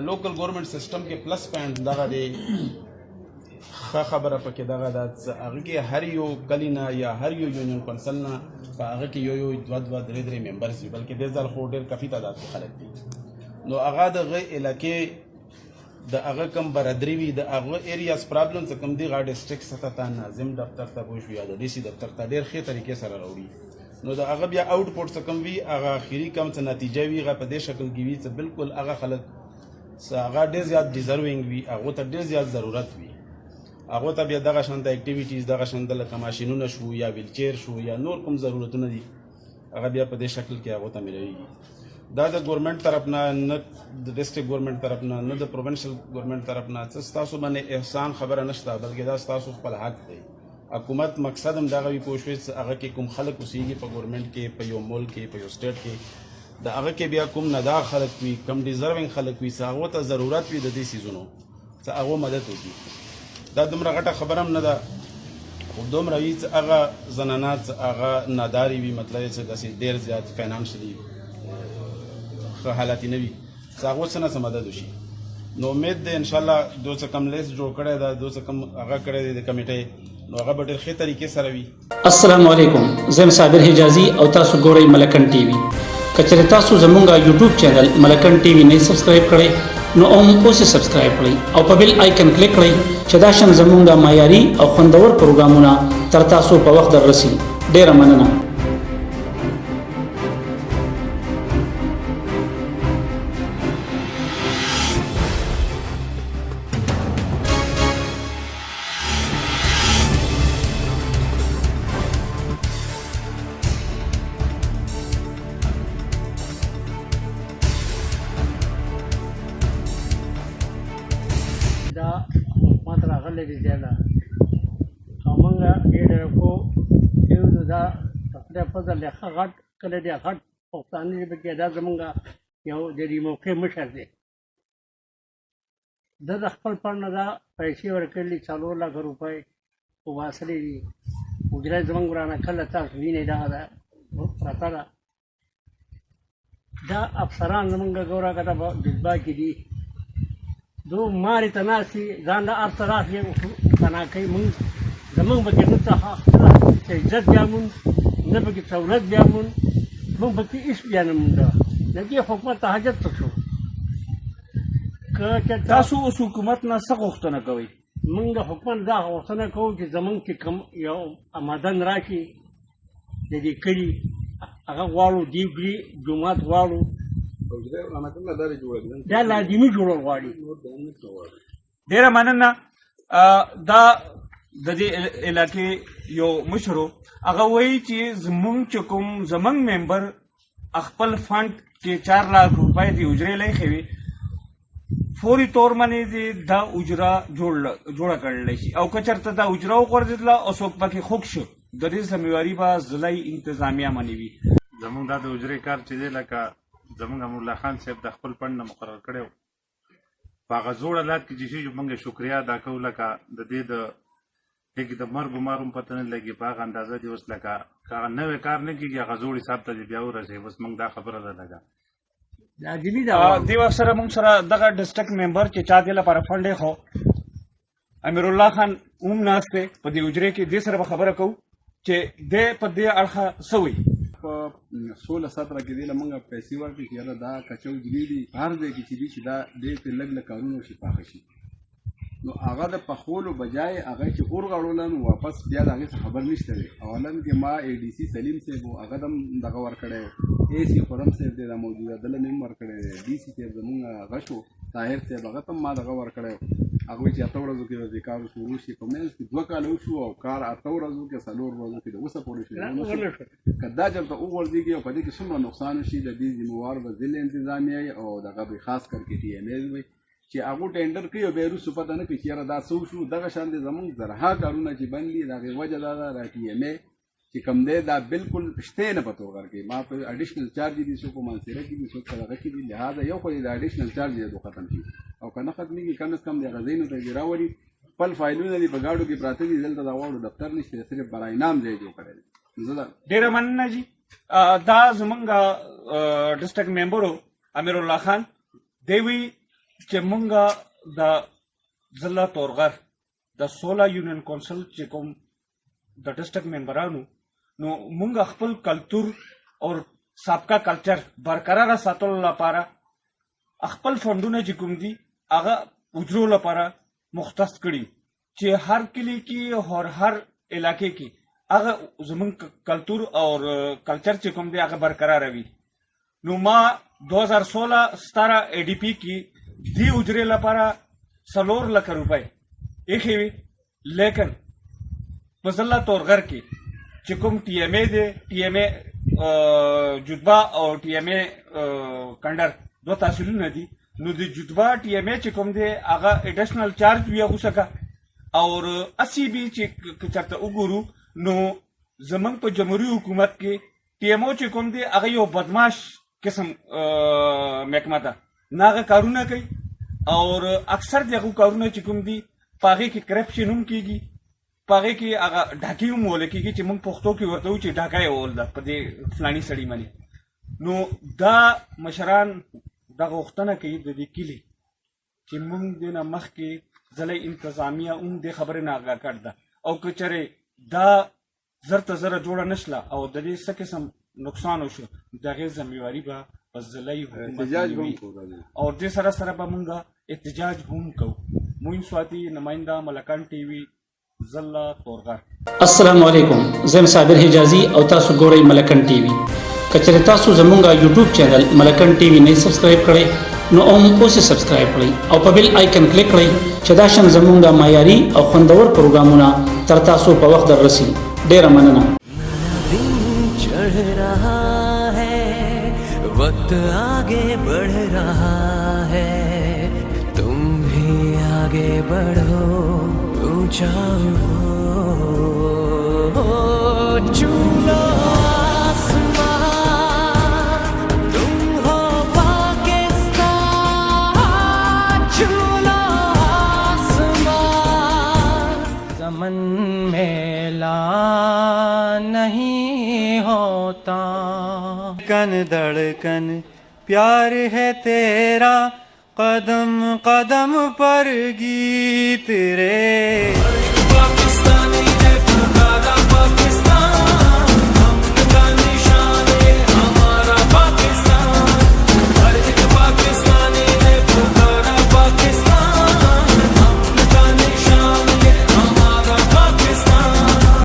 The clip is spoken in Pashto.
د لوکل ګورنمنت سیستم کې پلس پوینټ دغه دی ښه خبره پکې دغه ده هغه کې هر یو کلي نه یا هر یو یونین کونسل نه په هغه کې یو دوه درې ممبرز وي بلکې دې ځل خو ډېر کافي تعداد کې خلک دي نو هغه دغه علاقې د هغه کم برادري وي د هغه ایریاز پرابلم څه کم دي هغه ډسټرکټ سطح ته ناظم دفتر ته بوشو یا د ډي سي دفتر ته ډېر ښې طریقې سره راوړي نو د هغه بیا آوټپوټ څه کم وي هغه اخري کم څه نتیجه وي هغه په دې شکل کې وي چې بالکل هغه خلک هغه ډېر زیات ډیزروینګ وي هغو ته ډېر زیات ضرورت وي هغو ته بیا دغه شانته اکټیویټیز دغه شانته لکه ماشینونه شو یا ویلچیر شو یا نور کوم ضرورتونه دي هغه بیا په دې شکل کې هغو ته ملویږي دا د ګورنمنټ طرف نه نه د ډسټرکټ ګورنمنټ طرف نه نه د پروونشل ګورنمنټ طرف نه څه ستاسو باندې احسان خبره نشته بلکې دا ستاسو خپل حق دی حکومت مقصد هم دغه وي پوه شوې هغه کې کوم خلک اوسېږي په ګورنمنټ کې په یو ملک کې په یو سټیټ کې د هغه کې بیا کوم ندا خلک وي کم ډیزروینګ خلک وي څه هغو ته ضرورت وي د دې څیزونو څه هغو مدد وکړي دا دومره غټه خبره هم نه ده خو دومره وي چې هغه زنانه چې هغه ناداري وي مطلب یې چې داسې ډېر زیات فاینانشلي ښه حالاتي نه وي چې هغو څه نه څه مدد وشي نو امید دی انشاءالله دو څه کم لیست جوړ کړی ده دو څه کم هغه کړی دی د کمیټۍ نو هغه به ډېر ښې طریقې سره وي. السلام علیکم، زه صابر حجازي او تاسو ګورئ ملکن ټي وي. که چېرې تاسو زموږ یوټیوب چینل ملکن ټي وي نه سبسکرایب کړئ نو اوس یې سبسکرایب کړئ او په بیل آیکن کلیک کړئ چې دا شان زموږ معیاري او خوندور پروګرامونه تر تاسو په وخت دررسي. ډېره مننه. دا حکومت راغلی دی ځای له او موږ ډېر کو چې دا خدای فضل دی ښه غټ کلی دی غټ پښتانه ژبه کې دا زموږ یو د دې موقع مشر دی ده د خپل پړ نه دا پیسې ورکړلي 4 لک روپۍ وباسلې دي اجره زموږ ورانه کله تاسو وینئ دغه ده پرته ده دا افسران زموږ ګوره که ته جذبه کې دي دو مارې ته ناست دي ځان له هر څه راخلي پناه کوي مونږ زمونږ پکې نه څه عزت بیا مونږ نه پکې سهولت بیا مونږ مونږ پکې هېڅ بیا نه مونږ د دې حکومت ته حاجت څه شو که تاسو اوس حکومت نه څه غوښتنه کوئ؟ مونږ د حکومت دا غوښتنه کوو چې زمونږ چې کوم یو آمدن راشي د دې کلي هغه غواړو دیوګړي جومات غواړو دا لازمي جوړول غواړي. ډېره مننه. دا د دې علاقې یو مشر هغه وایي چې زموږ چې کوم زموږ ممبر خپل فنډ کې 4 لک روپۍ د اجرې لیکې وي فوري طور باندې دا اجره جوړه کړلی شي او که چېرته دا اجره وغورځېدله او څوک پکې خوږ شو د دې ذمهواري به ضلعي انتظامیه باندې وي. زموږ دا د اجرې کار چې دی لکه زموږ امرالله خان صاحب د خپل فنډ نه مقرر کړی و په هغه زوړ حالات کې چې شي موږ شکریا ادا کوو لکه د دې د مرګ و مار هم پته نه لګي په هغه اندازه دې اوس لکه که هغه نوی کار نه کېږي هغه زوړ حساب ته دې بیا ورسوي اوس موږ دا خبره ده لکه لازمي ده. دې وخت سره موږ سره دغه ډسټرکټ ممبر چې چا دې لپاره فنډ یې خو امرالله خان هم ناست دی په دې اجرې کې دې سره به خبره کوو چې دې په دې اړخه څه وایي. په 16-17 کې دی له موږ پیسې ورکړي چې یاره دا کچه اجرې دي هر ځای کې چې دي چې دا ډېر پرې لږ لږ کارونه وشي پاخه شي نو هغه د پخولو بجای هغه چې اورغړوله نو واپس بیا د هغې څه خبر نشته دی. اولا کې ما ADC سلیم صاحب و هغه هم دغه ورکړی AC خرم صاحب دی دا موجوده دله مې هم ورکړی دی DC صاحب زمونږ هغه شو طاهر صاحب هغه ته هم ما دغه ورکړی هغه وایي چې 8 ورځو کې به دې کار شروع شي په منځ کې 2 کاله وشو او کار 8 ورځو کې 4 ورځو کې د اوسه پورې شروع که دا چېرته وغورځېږي او په دې کې څومره نقصان وشي د دې ذمهوار به ضلع انتظامیه او دغه به خاص کر کې TNA وي چې هغو ټینډر کوي او بیا وروسته پته نه کوي چې یاره دا څه وشو دغه شان دی زموږ زرها کارونه چې بند دي د هغې وجه دا ده دا TNA چې کوم دی دا بالکل شته نه په توګر کې ما په اډیشنل چارج دي څوک په منصیره کې دي څوک په دغه کې دي لهذا یو خو د اډیشنل چارج دی ختم شي او که نه ختمېږي کم از کم د هغه ځایونو ته دې راولي خپل فایلونه دي په ګاډو کې پراته دي دلته د واړو دفتر نشته صرف برای نام ځای جوړ کړی دی. ډېره مننه جي. دا زموږ ډسټرکټ ممبر امرالله خان دی وایي چې مونږه د ضلع تورغر د 16 یونین کونسل چې کوم د ډسټرکټ ممبرانو نو مونږ خپل کلتور او سابقه کلچر برقرار ساتلو لپاره خپل فندونه چې کوم دي هغه اجرو لپاره مختص کړي چې هر کلی کې او هر علاقې کې هغه زمونږ کلتور او کلچر چې کوم دی هغه برقرار وي نو ما 2016-17 ADP کې دی اجرې لپاره 4 لک روپۍ ایښې وي لیکن په ضلع تورغر کې چې کوم TMA دی TMA جدبا او TMA کنډر 2 تحصیلونه دي نو د جدبا TMA چې کوم دی هغه اډیشنل چارج وي اغوسکه او 80 بي چې چرته وګورو نو زمونږ په جمهوریت حکومت کې TMO چې کوم دی هغه یو بدمعاش قسم محکمه ده نه هغه کارونه کوي او اکثر دغه کارونه چې کوم دي پاغه کې کرپشن هم کیږي پاغه کې هغه ډاکی هم ول کېږي چې موږ پښتو کې ورته و چې ډاکای ول ده په دې فلاني سړی باندې نو دا مشران دغه وختونه کوي د دې کلی چې موږ د مخ کې ځلې انتظامیه هم د خبرې نه آگاه کړ ده او کچره دا زرته زره جوړه نشله او د دې څه قسم نقصان وشو دغه ذمہواری به ځلې احتجاج هم حکومت کوو او دې سره سره به موږ احتجاج هم کوو موین سواتی نمائنده ملکان TV ضلع تورغر السلام علیکم زم صابر حجازي او تاسو ګورئ ملکن ټي وي کچره تاسو زمونږه یوټیوب چینل ملکن ټي وي نه سبسکرایب کړئ نو اوس سبسکرایب کړئ او په بیل آیکن کلیک کړئ چې دا شان زمونږه معیاري او خوندور پروګرامونه تر تاسو په وخت دررسي ډیره مننه चढ़ रहा है वक्त आगे बढ़ रहा है तुम भी आगे बढ़ो ऊंचा उड़ो चूलो आसमान तुम हो पाकिस्तान चूलो आसमान ज़मन मेला नहीं होता कन धड़कन प्यार है तेरा कदम कदम पर गीत रे